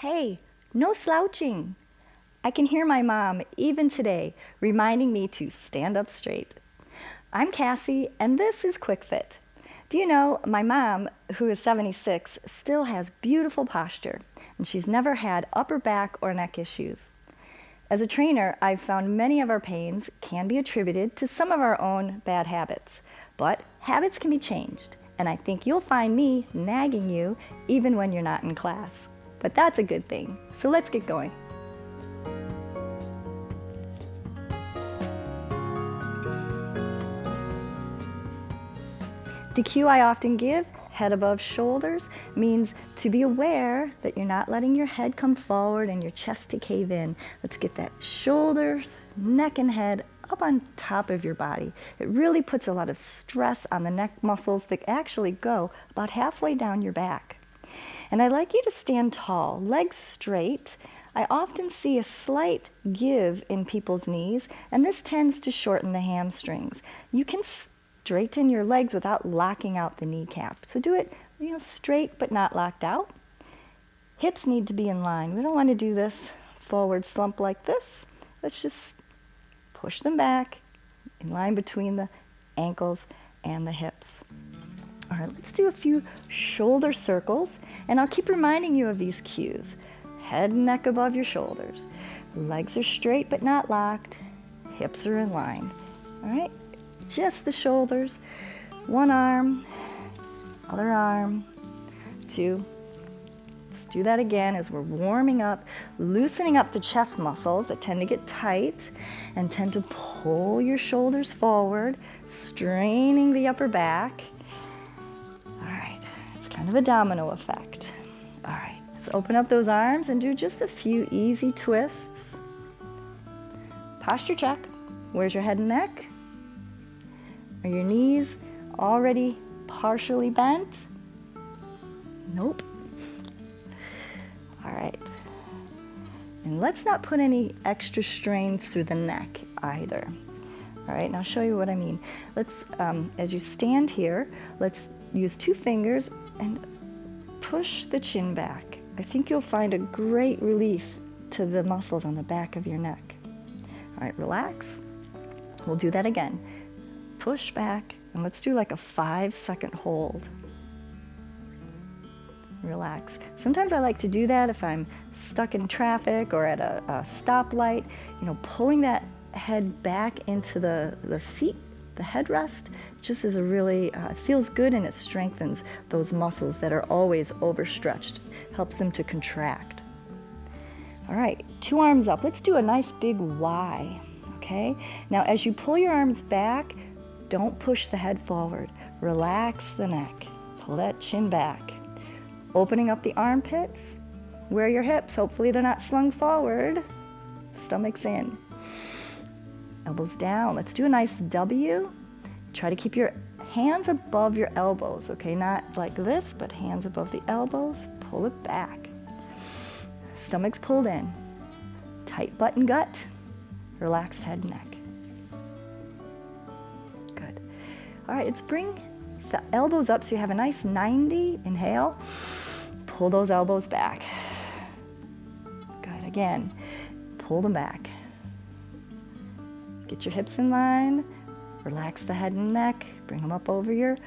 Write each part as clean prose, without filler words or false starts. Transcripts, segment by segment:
Hey, no slouching. I can hear my mom, even today, reminding me to stand up straight. I'm Cassie, and this is Quick Fit. Do you know, my mom, who is 76, still has beautiful posture, and she's never had upper back or neck issues. As a trainer, I've found many of our pains can be attributed to some of our own bad habits, but habits can be changed, and I think you'll find me nagging you even when you're not in class. But that's a good thing, so let's get going. The cue I often give, head above shoulders, means to be aware that you're not letting your head come forward and your chest to cave in. Let's get that shoulders, neck, and head up on top of your body. It really puts a lot of stress on the neck muscles that actually go about halfway down your back. And I'd like you to stand tall, legs straight. I often see a slight give in people's knees, and this tends to shorten the hamstrings. You can straighten your legs without locking out the kneecap. So do it, straight but not locked out. Hips need to be in line. We don't want to do this forward slump like this. Let's just push them back in line between the ankles and the hips. All right, let's do a few shoulder circles, and I'll keep reminding you of these cues. Head and neck above your shoulders. Legs are straight but not locked. Hips are in line. All right, just the shoulders. One arm, other arm, two. Let's do that again as we're warming up, loosening up the chest muscles that tend to get tight and tend to pull your shoulders forward, straining the upper back. Kind of a domino effect. All right, let's open up those arms and do just a few easy twists. Posture check. Where's your head and neck? Are your knees already partially bent? Nope. All right. And let's not put any extra strain through the neck either. All right, now I'll show you what I mean. Let's, as you stand here, let's use two fingers and push the chin back. I think you'll find a great relief to the muscles on the back of your neck. All right, relax. We'll do that again. Push back, and let's do like a 5-second hold. Relax. Sometimes I like to do that if I'm stuck in traffic or at a stoplight, pulling that head back into the seat, the headrest, just is a really, it feels good, and it strengthens those muscles that are always overstretched, helps them to contract. All right, 2 arms up. Let's do a nice big Y, okay? Now, as you pull your arms back, don't push the head forward. Relax the neck. Pull that chin back. Opening up the armpits. Where are your hips? Hopefully they're not slung forward. Stomach's in. Elbows down. Let's do a nice W. Try to keep your hands above your elbows, okay? Not like this, but hands above the elbows. Pull it back. Stomach's pulled in. Tight butt and gut. Relaxed head and neck. Good. All right, let's bring the elbows up so you have a nice 90. Inhale. Pull those elbows back. Good. Again, pull them back. Get your hips in line. Relax the head and neck. Bring them up over your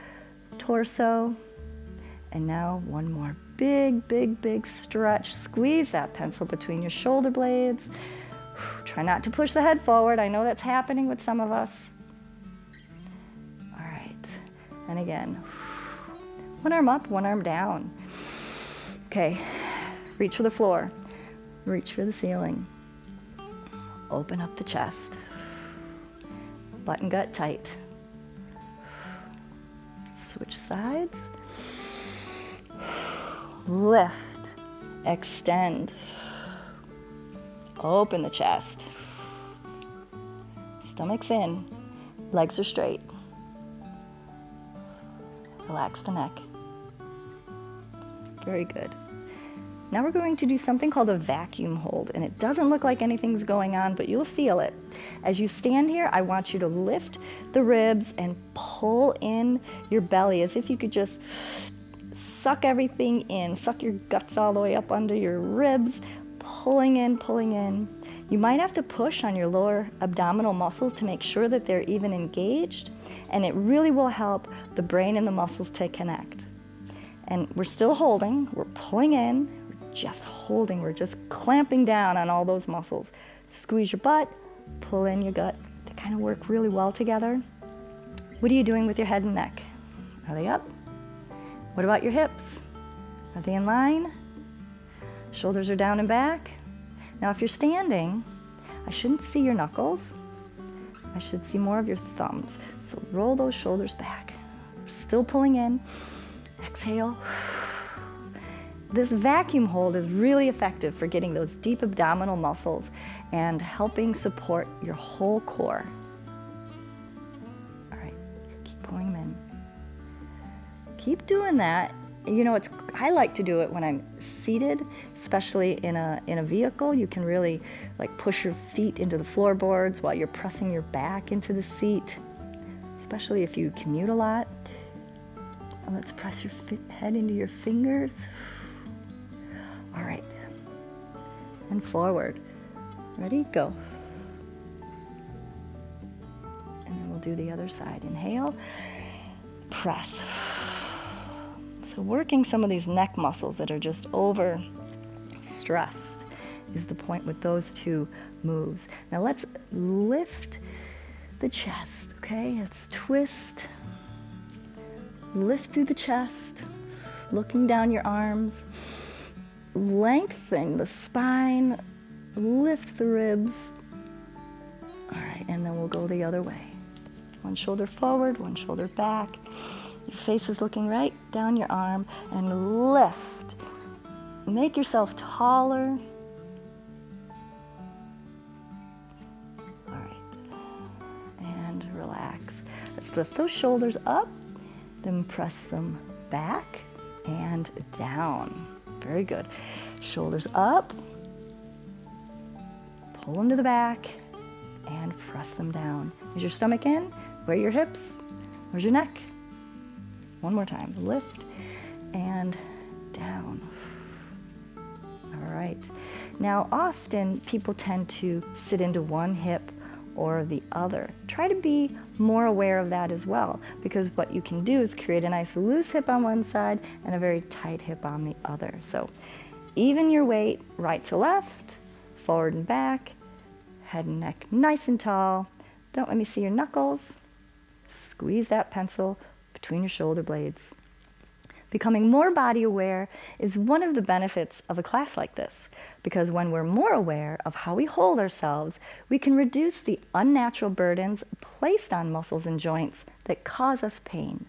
torso. And now one more big, big, big stretch. Squeeze that pencil between your shoulder blades. Try not to push the head forward. I know that's happening with some of us. All right. And again, one arm up, one arm down. Okay. Reach for the floor. Reach for the ceiling. Open up the chest. Butt and gut tight. Switch sides. Lift. Extend. Open the chest. Stomach's in. Legs are straight. Relax the neck. Very good. Now we're going to do something called a vacuum hold, and it doesn't look like anything's going on, but you'll feel it. As you stand here, I want you to lift the ribs and pull in your belly as if you could just suck everything in. Suck your guts all the way up under your ribs, pulling in, pulling in. You might have to push on your lower abdominal muscles to make sure that they're even engaged, and it really will help the brain and the muscles to connect. And we're still holding, we're pulling in, we're just holding, we're just clamping down on all those muscles. Squeeze your butt, pull in your gut. They kind of work really well together. What are you doing with your head and neck? Are they up? What about your hips? Are they in line? Shoulders are down and back. Now if you're standing, I shouldn't see your knuckles. I should see more of your thumbs. So roll those shoulders back. We're still pulling in. Exhale. This vacuum hold is really effective for getting those deep abdominal muscles and helping support your whole core. All right, keep pulling them in. Keep doing that. You know, I like to do it when I'm seated, especially in a vehicle. You can really like push your feet into the floorboards while you're pressing your back into the seat, especially if you commute a lot. And let's press your head into your fingers. All right, and forward. Ready? Go. And then we'll do the other side. Inhale, press. So working some of these neck muscles that are just over stressed is the point with those two moves. Now let's lift the chest, okay? Let's twist, lift through the chest, looking down your arms, lengthen the spine, lift the ribs. All right, and then we'll go the other way. One shoulder forward, one shoulder back. Your face is looking right down your arm, and lift. Make yourself taller. All right, and relax. Let's lift those shoulders up, then press them back and down. Very good. Shoulders up, pull them to the back, and press them down. Is your stomach in? Where are your hips? Where's your neck? One more time. Lift and down. All right. Now, often people tend to sit into one hip or the other. Try to be more aware of that as well, because what you can do is create a nice loose hip on one side and a very tight hip on the other. So even your weight right to left, forward and back, head and neck nice and tall. Don't let me see your knuckles. Squeeze that pencil between your shoulder blades. Becoming more body aware is one of the benefits of a class like this, because when we're more aware of how we hold ourselves, we can reduce the unnatural burdens placed on muscles and joints that cause us pain.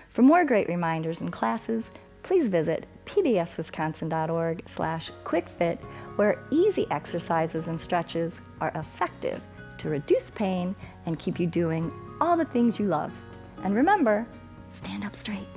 For more great reminders and classes, please visit pbswisconsin.org/quickfit, where easy exercises and stretches are effective to reduce pain and keep you doing all the things you love. And remember, stand up straight.